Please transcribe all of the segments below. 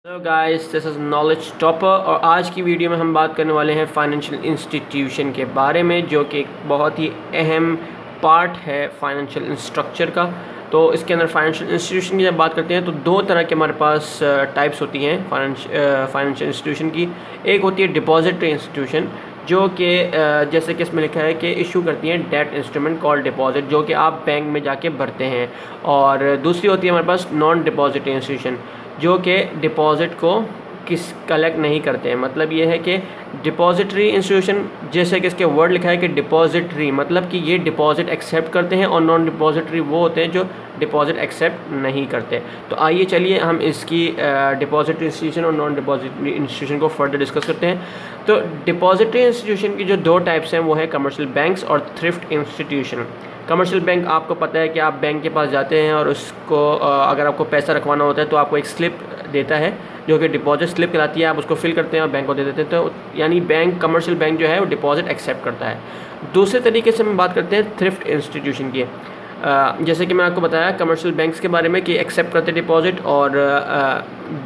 Hello guys, this is knowledge topper और आज की वीडियो में हम बात करने वाले हैं फाइनेंशियल इंस्टीट्यूशन के बारे में, जो कि एक बहुत ही अहम पार्ट है फाइनेंशियल स्ट्रक्चर का। तो इसके अंदर फाइनेंशियल इंस्टीट्यूशन की जब बात करते हैं तो दो तरह के हमारे पास टाइप्स होती हैं फाइनेंशियल इंस्टीट्यूशन की। एक होती है डिपॉजिटरी इंस्टीट्यूशन, जो कि जैसे कि इसमें लिखा है कि इशू करती हैं डेट इंस्ट्रूमेंट कॉल्ड डिपॉजिट, जो कि आप बैंक में जाके भरते हैं। और दूसरी होती है हमारे पास नॉन डिपॉजिटरी इंस्टीट्यूशन, जो कि डिपॉज़िट को कलेक्ट नहीं करते हैं। मतलब ये है कि डिपॉजिटरी इंस्टीट्यूशन, जैसे कि इसके वर्ड लिखा है कि डिपॉजिटरी, मतलब कि ये डिपॉज़िट एक्सेप्ट करते हैं, और नॉन डिपॉजिटरी वो होते हैं जो डिपॉज़िट एक्सेप्ट नहीं करते। तो आइए चलिए हम इसकी डिपॉजिटरी इंस्टीट्यूशन और नॉन डिपॉजिटरी इंस्टीट्यूशन को फर्दर डिस्कस करते हैं। तो डिपॉजिटरी इंस्टीट्यूशन की जो दो टाइप्स हैं वो है कमर्शियल बैंक्स और थ्रिफ्ट इंस्टीट्यूशन। कमर्शियल बैंक, आपको पता है कि आप बैंक के पास जाते हैं और उसको अगर आपको पैसा रखवाना होता है तो आपको एक स्लिप देता है जो कि डिपॉजिट स्लिप कहलाती है। आप उसको फिल करते हैं और बैंक को दे देते हैं। तो यानी बैंक, कमर्शियल बैंक जो है वो डिपॉजिट एक्सेप्ट करता है। दूसरे तरीके से हम बात करते हैं थ्रिफ्ट इंस्टीट्यूशन की। जैसे कि मैं आपको बताया कमर्शियल बैंक्स के बारे में कि एक्सेप्ट करते डिपॉजिट और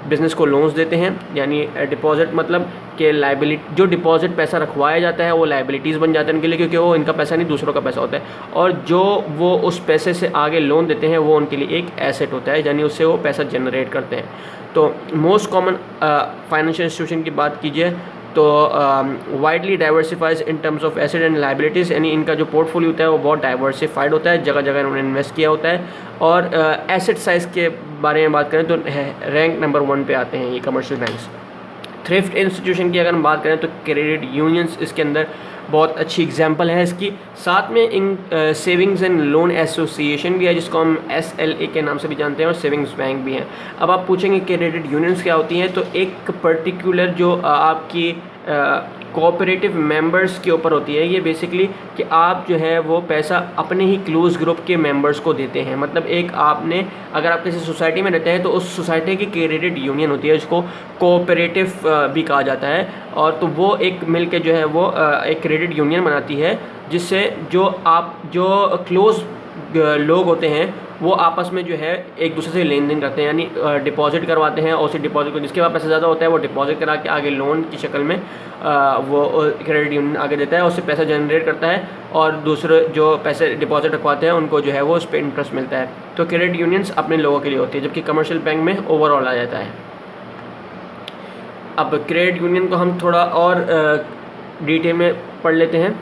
बिज़नेस को लोन्स देते हैं। यानी डिपॉजिट मतलब कि लाइबिलिटी, जो डिपॉजिट पैसा रखवाया जाता है वो लाइबिलिटीज़ बन जाते हैं उनके लिए, क्योंकि वो इनका पैसा नहीं दूसरों का पैसा होता है। और जो वो उस पैसे से आगे लोन देते हैं वो उनके लिए एक एसेट होता है, यानी उससे वो पैसा जनरेट करते हैं। तो मोस्ट कॉमन फाइनेंशियल इंस्टीट्यूशन की बात कीजिए तो widely diversifies in terms of asset and liabilities, यानी इनका जो पोर्टफोलियो होता है वो बहुत डाइवर्सिफाइड होता है, जगह जगह इन्होंने इन्वेस्ट किया होता है। और एसेट साइज़ के बारे में बात करें तो रैंक नंबर 1 पे आते हैं ये कमर्शियल बैंक्स। थ्रिफ्ट इंस्टीट्यूशन की अगर हम बात करें तो क्रेडिट यूनियंस इसके अंदर बहुत अच्छी एग्जांपल है इसकी। साथ में इन सेविंग्स एंड लोन एसोसिएशन भी है, जिसको हम SLA के नाम से भी जानते हैं, और सेविंग्स बैंक भी हैं। अब आप पूछेंगे क्रेडिट यूनियंस क्या होती हैं, तो एक पर्टिकुलर जो आपकी कोऑपरेटिव मेंबर्स के ऊपर होती है ये बेसिकली, कि आप जो है वो पैसा अपने ही क्लोज ग्रुप के मेंबर्स को देते हैं। मतलब एक आपने, अगर आप किसी सोसाइटी में रहते हैं तो उस सोसाइटी की क्रेडिट यूनियन होती है, जिसको कोऑपरेटिव भी कहा जाता है। और तो वो एक मिल के जो है वो एक क्रेडिट यूनियन बनाती है, जिससे जो क्लोज लोग होते हैं वो आपस में जो है एक दूसरे से लेन देन करते हैं। यानी डिपॉजिट करवाते हैं, और उसी डिपॉजिट को, जिसके पास पैसा ज़्यादा होता है वो डिपॉजिट करा के आगे लोन की शक्ल में वो क्रेडिट यूनियन आगे देता है, उससे पैसा जनरेट करता है, और दूसरे जो पैसे डिपॉजिट रखवाते हैं उनको जो है वो उस पर इंटरेस्ट मिलता है। तो क्रेडिट यूनियंस अपने लोगों के लिए होती है, जबकि कमर्शियल बैंक में ओवरऑल आ जाता है। अब क्रेडिट यूनियन को हम थोड़ा और डिटेल में पढ़ लेते हैं।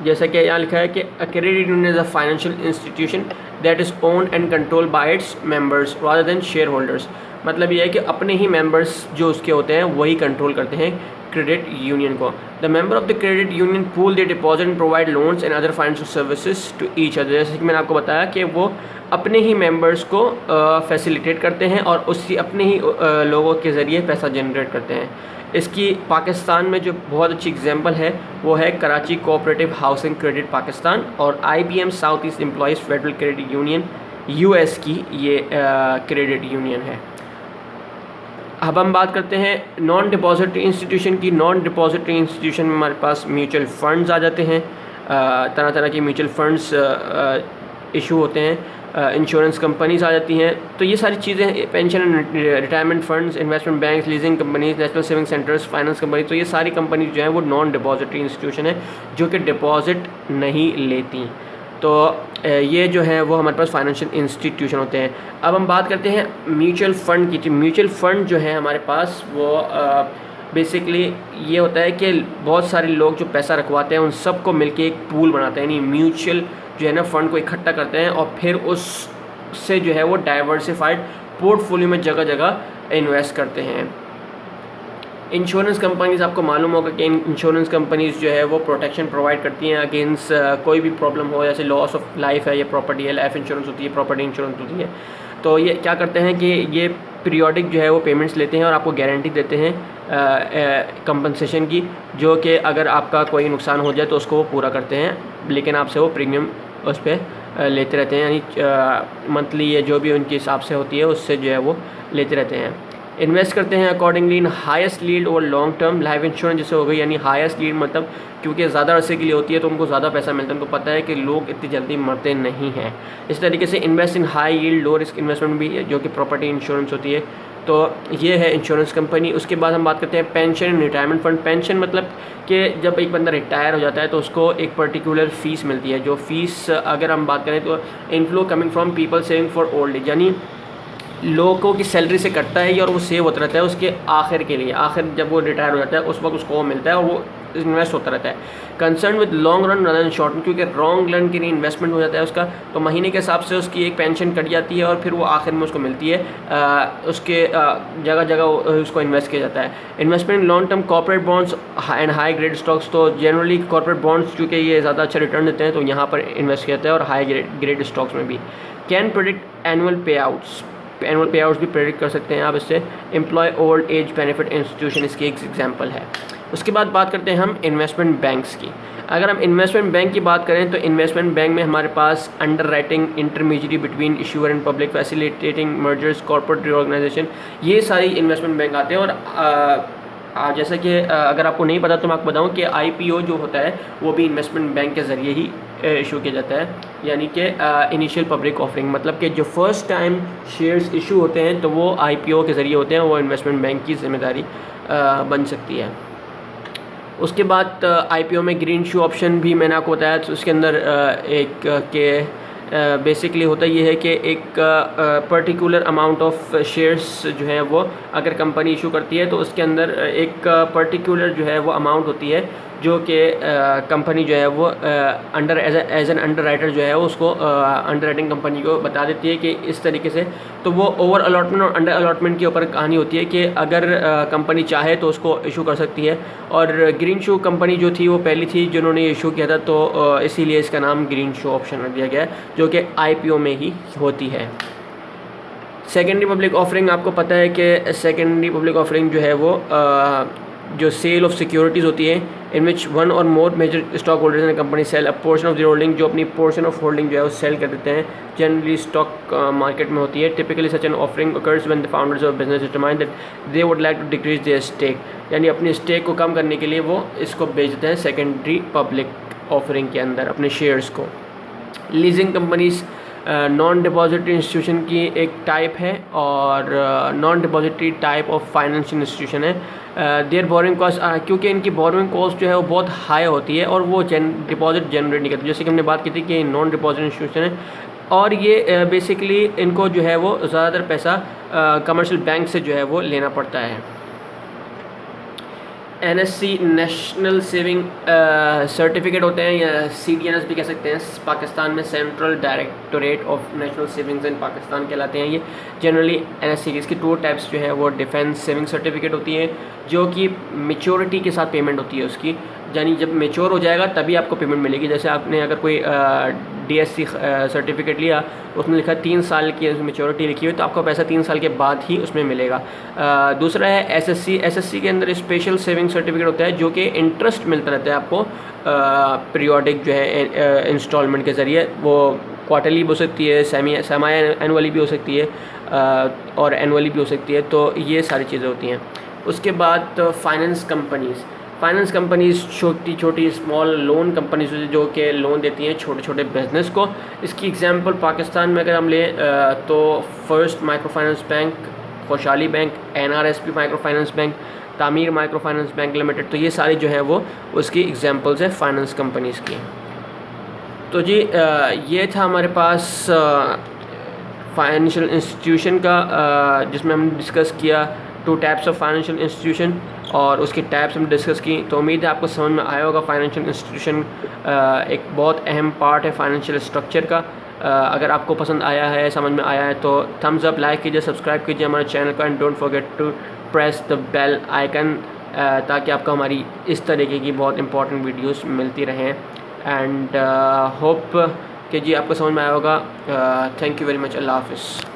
जैसा कि यहाँ लिखा है कि a credit union is a financial institution that is owned and control by its members rather than share holders. मतलब ये है कि अपने ही मेंबर्स जो उसके होते हैं वही कंट्रोल करते हैं क्रेडिट यूनियन को। The member of the credit union pool the deposit and provide loans and other financial services to each other. जैसे कि मैंने आपको बताया कि वो अपने ही मेंबर्स को फैसिलिटेट करते हैं और उसी अपने ही लोगों के ज़रिए पैसा जनरेट करते हैं। इसकी पाकिस्तान में जो बहुत अच्छी एग्जांपल है वो है Karachi cooperative housing credit Pakistan, और IBM south east employees federal credit union US की ये क्रेडिट यूनियन है। अब हम बात करते हैं नॉन डिपॉजिटरी इंस्टीट्यूशन की। नॉन डिपॉजिटरी इंस्टीट्यूशन में हमारे पास म्यूचुअल फंड्स आ जाते हैं, तरह तरह के म्यूचुअल फंड्स इशू होते हैं, इंश्योरेंस कंपनीज आ जाती हैं। तो ये सारी चीज़ें, pension and retirement funds, investment banks, leasing companies, national saving centres, finance company, तो ये सारी कंपनीज जो हैं वो नॉन डिपॉजिटरी इंस्टीट्यूशन है, जो कि डिपॉजिट नहीं लेती। तो ये जो है वो हमारे पास फाइनेंशियल इंस्टीट्यूशन होते हैं। अब हम बात करते हैं म्यूचुअल फ़ंड की। म्यूचुअल फ़ंड जो है हमारे पास वो बेसिकली ये होता है कि बहुत सारे लोग जो पैसा रखवाते हैं उन सबको मिलके एक पूल बनाते हैं, यानी म्यूचुअल जो है ना फंड को इकट्ठा करते हैं, और फिर उससे जो है वो डाइवर्सिफाइड पोर्टफोलियो में जगह जगह इन्वेस्ट करते हैं। इंश्योरेंस कंपनीज, आपको मालूम होगा कि इंश्योरेंस कंपनीज जो है वो प्रोटेक्शन प्रोवाइड करती हैं अगेंस्ट कोई भी प्रॉब्लम हो, जैसे लॉस ऑफ लाइफ है, या प्रॉपर्टी है, लाइफ इंश्योरेंस होती है, प्रॉपर्टी इंश्योरेंस होती है। तो ये क्या करते हैं कि ये पीरियोडिक जो है वो पेमेंट्स लेते हैं और आपको गारंटी देते हैं कंपनसेशन की, जो कि अगर आपका कोई नुकसान हो जाए तो उसको वो पूरा करते हैं, लेकिन आपसे वो प्रीमियम उस पर लेते रहते हैं। यानी मंथली ये जो भी उनके हिसाब से होती है उससे जो है वो लेते रहते हैं। इन्वेस्ट करते हैं अकॉर्डिंगली इन हाईएस्ट लीड और लॉन्ग टर्म। लाइफ इंश्योरेंस जैसे हो गई, यानी हाईएस्ट लीड मतलब क्योंकि ज़्यादा अरसे के लिए होती है तो उनको ज़्यादा पैसा मिलता है, उनको पता है कि लोग इतनी जल्दी मरते नहीं हैं। इस तरीके से invest in high yield low risk investment भी है, जो कि प्रॉपर्टी इंश्योरेंस होती है, तो ये है इंश्योरेंस कंपनी। उसके बाद हम बात करते हैं pension and retirement fund. Pension मतलब कि जब एक बंदा रिटायर हो जाता है तो उसको एक पर्टिकुलर फ़ीस मिलती है, जो फ़ीस अगर हम बात करें तो inflow coming from people saving for old age, यानी लोगों की सैलरी से कटता है और वो सेव होता रहता है उसके आखिर के लिए। आखिर जब वो रिटायर हो जाता है उस वक्त उसको वो मिलता है और वो इन्वेस्ट होता रहता है। Concern with long run run short run, क्योंकि लॉन्ग रन के लिए इन्वेस्टमेंट हो जाता है उसका, तो महीने के हिसाब से उसकी एक पेंशन कट जाती है और फिर वो आखिर में उसको मिलती है। उसके जगह जगह उसको इन्वेस्ट किया जाता है। Investment in long term corporate bonds and high grade stocks, तो जनरली कॉर्पोरेट बॉन्ड्स क्योंकि ये ज़्यादा अच्छा रिटर्न देते हैं तो यहाँ पर इन्वेस्ट किया जाता है, और हाई ग्रेड स्टॉक्स में भी। Can predict annual payouts, annual payouts भी प्रेडिक्ट कर सकते हैं आप इससे। Employ old age benefit institution इसकी एक एग्जांपल है। उसके बाद बात करते हैं हम इन्वेस्टमेंट बैंक्स की। अगर हम इन्वेस्टमेंट बैंक की बात करें तो इन्वेस्टमेंट बैंक में हमारे पास underwriting, intermediate between issuer and public, facilitating mergers, corporate reorganisation, ये सारी इन्वेस्टमेंट बैंक आते हैं। और जैसा कि अगर आपको नहीं पता तो मैं आपको बताऊं कि IPO जो होता है वो भी इन्वेस्टमेंट बैंक के ज़रिए ही इशू किया जाता है, यानी कि इनिशियल पब्लिक ऑफरिंग, मतलब कि जो फर्स्ट टाइम शेयर्स इशू होते हैं तो वो IPO के ज़रिए होते हैं, वो इन्वेस्टमेंट बैंक की जिम्मेदारी बन सकती है। उसके बाद IPO में ग्रीन शू ऑप्शन भी मैंने आपको बताया, तो उसके अंदर एक के बेसिकली होता ये है कि एक पर्टिकुलर अमाउंट ऑफ शेयर्स जो है वो अगर कंपनी इशू करती है तो उसके अंदर एक पर्टिकुलर जो है वो अमाउंट होती है जो कि कंपनी जो है वो under age an underwriter जो है उसको अंडर राइटिंग कंपनी को बता देती है कि इस तरीके से। तो वो ओवर अलॉटमेंट और अंडर अलॉटमेंट के ऊपर कहानी होती है कि अगर कंपनी चाहे तो उसको इशू कर सकती है। और ग्रीन शू कंपनी जो थी वो पहली थी जिन्होंने इशू किया था, तो इसीलिए इसका नाम ग्रीन शू ऑप्शन रख दिया गया है, जो कि IPO में ही होती है। सेकेंडरी पब्लिक ऑफरिंग, आपको पता है कि सेकेंडरी पब्लिक ऑफरिंग जो है वो जो सेल ऑफ सिक्योरिटीज़ होती है, इन which one or more major stock holders in company sell a portion of the holding, जो अपनी पोर्शन ऑफ होल्डिंग जो है वो सेल कर देते हैं, जनरली स्टॉक मार्केट में होती है। Typically such an offering occurs when the founders of business determine that they would like to decrease their stake, यानी अपनी स्टेक को कम करने के लिए वो इसको बेच देते हैं सेकेंडरी पब्लिक ऑफरिंग के अंदर अपने शेयर्स को। Leasing companies non depository institution की एक टाइप है और non depository type of financial institution है। देयर बोरिंग कॉस्ट, क्योंकि इनकी बोरिंग कॉस्ट जो है वो बहुत हाई होती है और वो डिपॉजिट जनरेट नहीं करती, जैसे कि हमने बात की थी कि नॉन डिपॉजिट इंस्टीट्यूशन है, और ये बेसिकली इनको जो है वो ज़्यादातर पैसा कमर्शियल बैंक से जो है वो लेना पड़ता है। NSC नेशनल सेविंग सर्टिफिकेट होते हैं, या CDNS भी कह सकते हैं, पाकिस्तान में central directorate of national savings in Pakistan कहलाते हैं ये। जनरली NSC इसकी 2 टाइप्स जो है वो डिफेंस सेविंग सर्टिफिकेट होती है, जो कि मेच्योरिटी के साथ पेमेंट होती है उसकी, यानी जब मेच्योर हो जाएगा तभी आपको पेमेंट मिलेगी। जैसे आपने अगर कोई DSC सर्टिफिकेट लिया, उसमें लिखा 3 साल की मेच्योरिटी लिखी हुई, तो आपको पैसा 3 साल के बाद ही उसमें मिलेगा। दूसरा है SSC के अंदर स्पेशल सेविंग सर्टिफिकेट होता है, जो कि इंटरेस्ट मिलता रहता है आपको पीरियोडिक जो है इंस्टॉलमेंट के ज़रिए, वो क्वार्टरली भी हो सकती है, सेमी एनुअली भी हो सकती है और एनुअली भी हो सकती है, तो ये सारी चीज़ें होती हैं। उसके बाद फाइनेंस कंपनीज़ छोटी छोटी स्मॉल लोन कंपनीज जो कि लोन देती हैं छोटे छोटे बिजनेस को। इसकी एग्जांपल पाकिस्तान में अगर हम लें तो फर्स्ट माइक्रो फाइनेंस बैंक, खुशहाली bank, NRSP micro finance bank, तामीर माइक्रो फाइनेंस बैंक लिमिटेड, तो ये सारी जो है वो उसकी एग्जांपल्स है फाइनेंस कंपनीज़ की। तो जी ये था हमारे पास फाइनेंशियल इंस्टीट्यूशन का, जिसमें हम डिस्कस किया 2 टाइप्स ऑफ फाइनेंशियल इंस्टीट्यूशन और उसकी टाइप्स हम डिस्कस की। तो उम्मीद है आपको समझ में आया होगा। फाइनेंशियल इंस्टीट्यूशन एक बहुत अहम पार्ट है फाइनेंशियल स्ट्रक्चर का। अगर आपको पसंद आया है, समझ में आया है, तो थम्स अप, लाइक कीजिए, सब्सक्राइब कीजिए हमारे चैनल का, and don't forget to press the bell icon, ताकि आपको हमारी इस तरीके की बहुत इंपॉर्टेंट वीडियोस मिलती रहें। एंड होप कि जी आपको समझ में आया होगा। Thank you very much. अल्लाह हाफ़िज़।